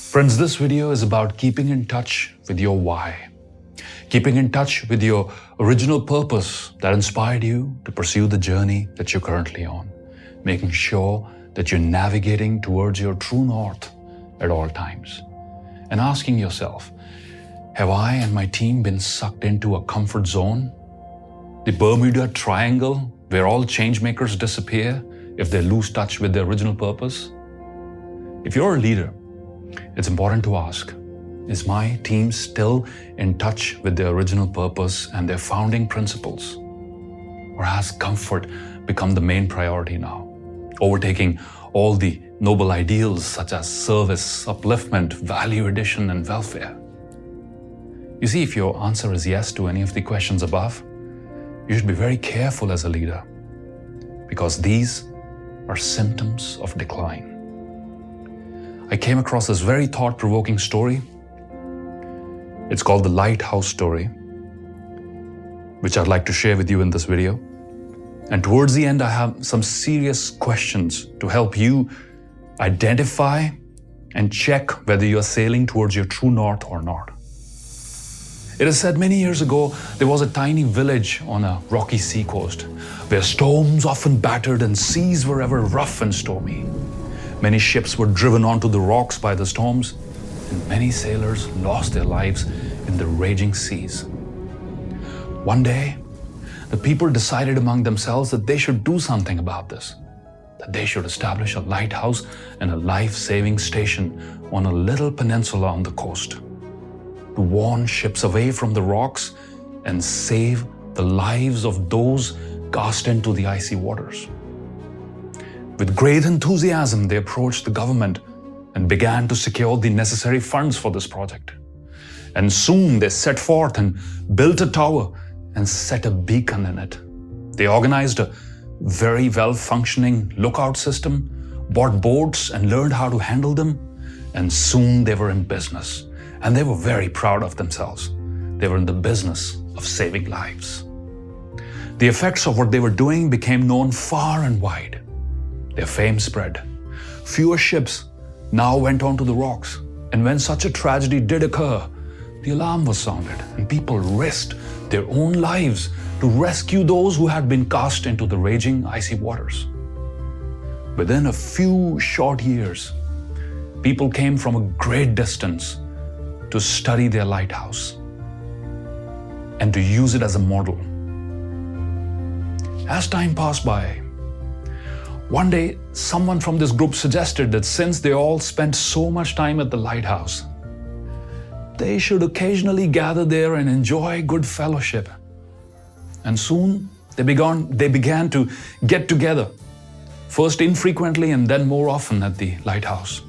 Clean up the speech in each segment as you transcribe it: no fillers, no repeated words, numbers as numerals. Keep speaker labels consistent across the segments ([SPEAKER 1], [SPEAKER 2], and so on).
[SPEAKER 1] Friends, this video is about keeping in touch with your why. Keeping in touch with your original purpose that inspired you to pursue the journey that you're currently on. Making sure that you're navigating towards your true north at all times. And asking yourself, have I and my team been sucked into a comfort zone? The Bermuda Triangle, where all change makers disappear if they lose touch with their original purpose? If you're a leader, it's important to ask, is my team still in touch with their original purpose and their founding principles? Or has comfort become the main priority now, overtaking all the noble ideals such as service, upliftment, value addition, and welfare? You see, if your answer is yes to any of the questions above, you should be very careful as a leader, because these are symptoms of decline. I came across this very thought-provoking story. It's called the Lighthouse Story, which I'd like to share with you in this video. And towards the end, I have some serious questions to help you identify and check whether you are sailing towards your true north or not. It is said many years ago, there was a tiny village on a rocky seacoast where storms often battered and seas were ever rough and stormy. Many ships were driven onto the rocks by the storms, and many sailors lost their lives in the raging seas. One day, the people decided among themselves that they should do something about this, that they should establish a lighthouse and a life-saving station on a little peninsula on the coast, to warn ships away from the rocks and save the lives of those cast into the icy waters. With great enthusiasm, they approached the government and began to secure the necessary funds for this project. And soon they set forth and built a tower and set a beacon in it. They organized a very well-functioning lookout system, bought boats and learned how to handle them, and soon they were in business. And they were very proud of themselves. They were in the business of saving lives. The effects of what they were doing became known far and wide. Their fame spread. Fewer ships now went onto the rocks. And when such a tragedy did occur, the alarm was sounded and people risked their own lives to rescue those who had been cast into the raging icy waters. Within a few short years, people came from a great distance to study their lighthouse and to use it as a model. As time passed by, one day, someone from this group suggested that since they all spent so much time at the lighthouse, they should occasionally gather there and enjoy good fellowship. And soon, they began to get together, first infrequently and then more often at the lighthouse,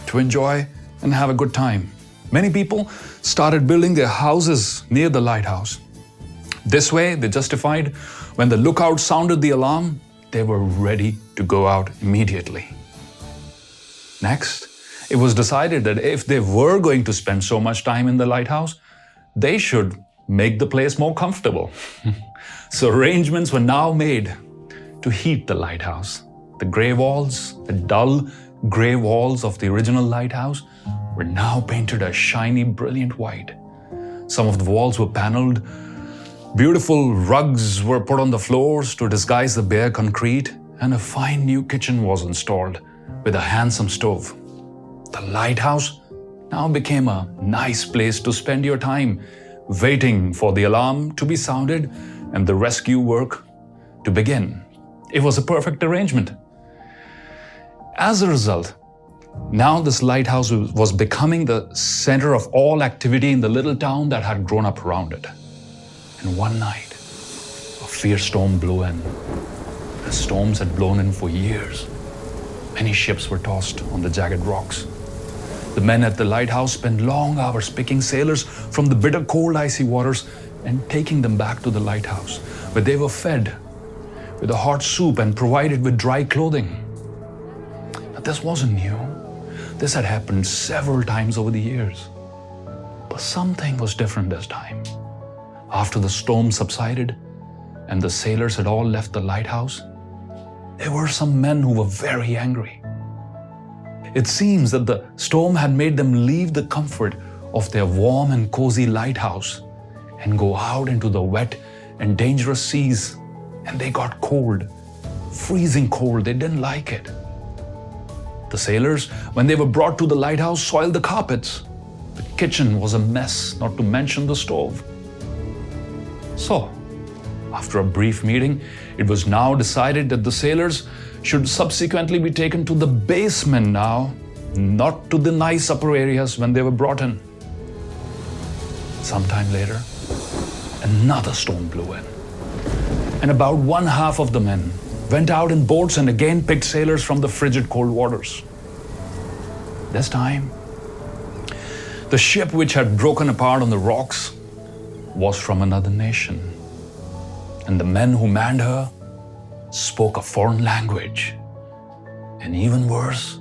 [SPEAKER 1] to enjoy and have a good time. Many people started building their houses near the lighthouse. This way, they justified, when the lookout sounded the alarm, they were ready to go out immediately. Next, it was decided that if they were going to spend so much time in the lighthouse, they should make the place more comfortable. So arrangements were now made to heat the lighthouse. The gray walls, the dull gray walls of the original lighthouse, were now painted a shiny, brilliant white. Some of the walls were paneled. Beautiful rugs were put on the floors to disguise the bare concrete, and a fine new kitchen was installed with a handsome stove. The lighthouse now became a nice place to spend your time, waiting for the alarm to be sounded and the rescue work to begin. It was a perfect arrangement. As a result, now this lighthouse was becoming the center of all activity in the little town that had grown up around it. And one night, a fierce storm blew in. The storms had blown in for years. Many ships were tossed on the jagged rocks. The men at the lighthouse spent long hours picking sailors from the bitter cold icy waters and taking them back to the lighthouse, where they were fed with a hot soup and provided with dry clothing. But this wasn't new. This had happened several times over the years. But something was different this time. After the storm subsided and the sailors had all left the lighthouse, there were some men who were very angry. It seems that the storm had made them leave the comfort of their warm and cozy lighthouse and go out into the wet and dangerous seas, and they got cold, freezing cold. They didn't like it. The sailors, when they were brought to the lighthouse, soiled the carpets. The kitchen was a mess, not to mention the stove. So, after a brief meeting, it was now decided that the sailors should subsequently be taken to the basement now, not to the nice upper areas when they were brought in. Sometime later, another storm blew in, and about one half of the men went out in boats and again picked sailors from the frigid cold waters. This time, the ship which had broken apart on the rocks was from another nation, and the men who manned her spoke a foreign language, and even worse,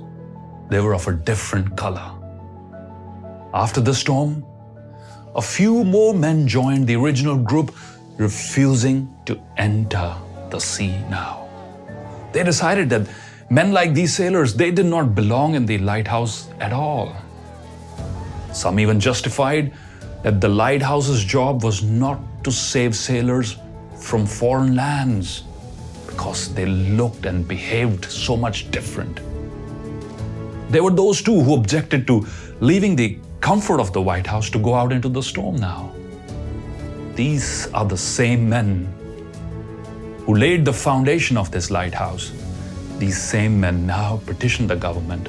[SPEAKER 1] they were of a different color. After the storm, a few more men joined the original group, refusing to enter the sea now. They decided that men like these sailors, they did not belong in the lighthouse at all. Some even justified that the lighthouse's job was not to save sailors from foreign lands because they looked and behaved so much different. There were those too who objected to leaving the comfort of the White House to go out into the storm now. These are the same men who laid the foundation of this lighthouse. These same men now petitioned the government.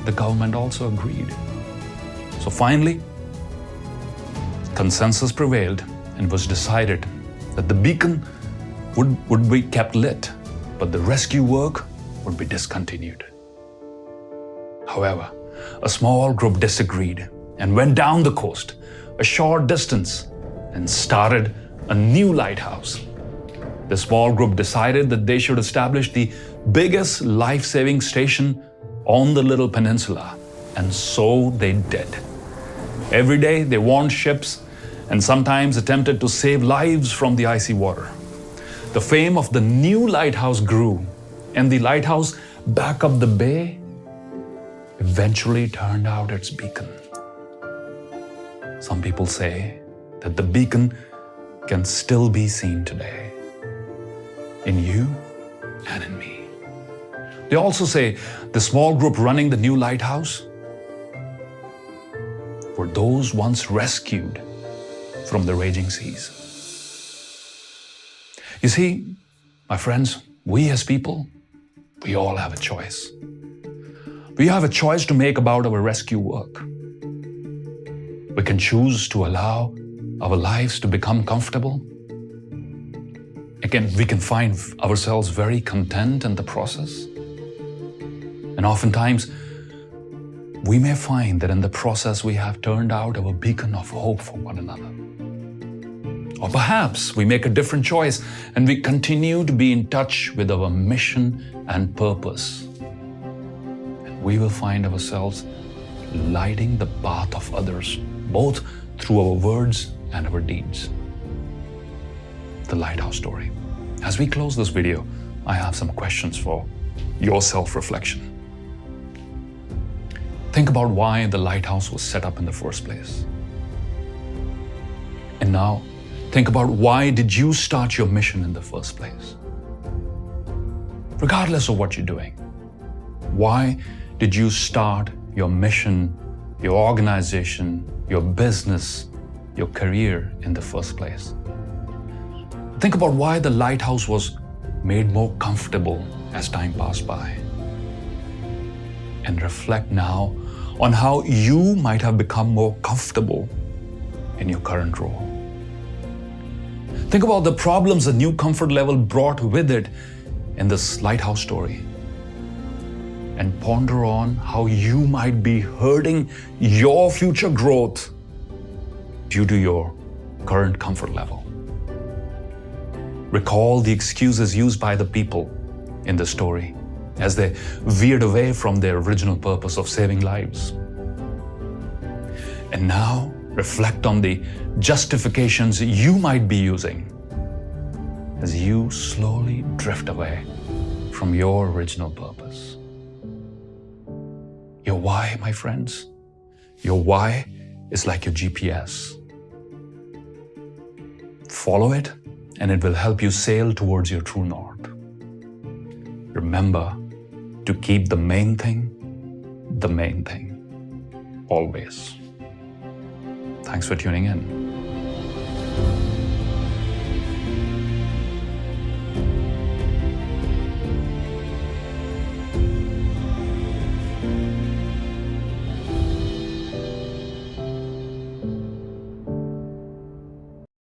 [SPEAKER 1] The government also agreed. So finally, consensus prevailed and was decided that the beacon would be kept lit, but the rescue work would be discontinued. However, a small group disagreed and went down the coast a short distance and started a new lighthouse. The small group decided that they should establish the biggest life-saving station on the little peninsula, and so they did. Every day they warned ships and sometimes attempted to save lives from the icy water. The fame of the new lighthouse grew, and the lighthouse back up the bay eventually turned out its beacon. Some people say that the beacon can still be seen today, in you and in me. They also say the small group running the new lighthouse were those once rescued from the raging seas. You see, my friends, we as people, we all have a choice. We have a choice to make about our rescue work. We can choose to allow our lives to become comfortable. Again, we can find ourselves very content in the process. And oftentimes, we may find that in the process we have turned out our beacon of hope for one another. Or perhaps we make a different choice and we continue to be in touch with our mission and purpose. And we will find ourselves lighting the path of others, both through our words and our deeds. The Lighthouse Story. As we close this video, I have some questions for your self-reflection. Think about why the lighthouse was set up in the first place. And now, think about why did you start your mission in the first place? Regardless of what you're doing, why did you start your mission, your organization, your business, your career in the first place? Think about why the lighthouse was made more comfortable as time passed by. And reflect now on how you might have become more comfortable in your current role. Think about the problems the new comfort level brought with it in this lighthouse story. And ponder on how you might be hurting your future growth due to your current comfort level. Recall the excuses used by the people in the story as they veered away from their original purpose of saving lives. And now reflect on the justifications you might be using as you slowly drift away from your original purpose. Your why, my friends, your why is like your GPS. Follow it, and it will help you sail towards your true north. Remember to keep the main thing, always. Thanks for tuning in.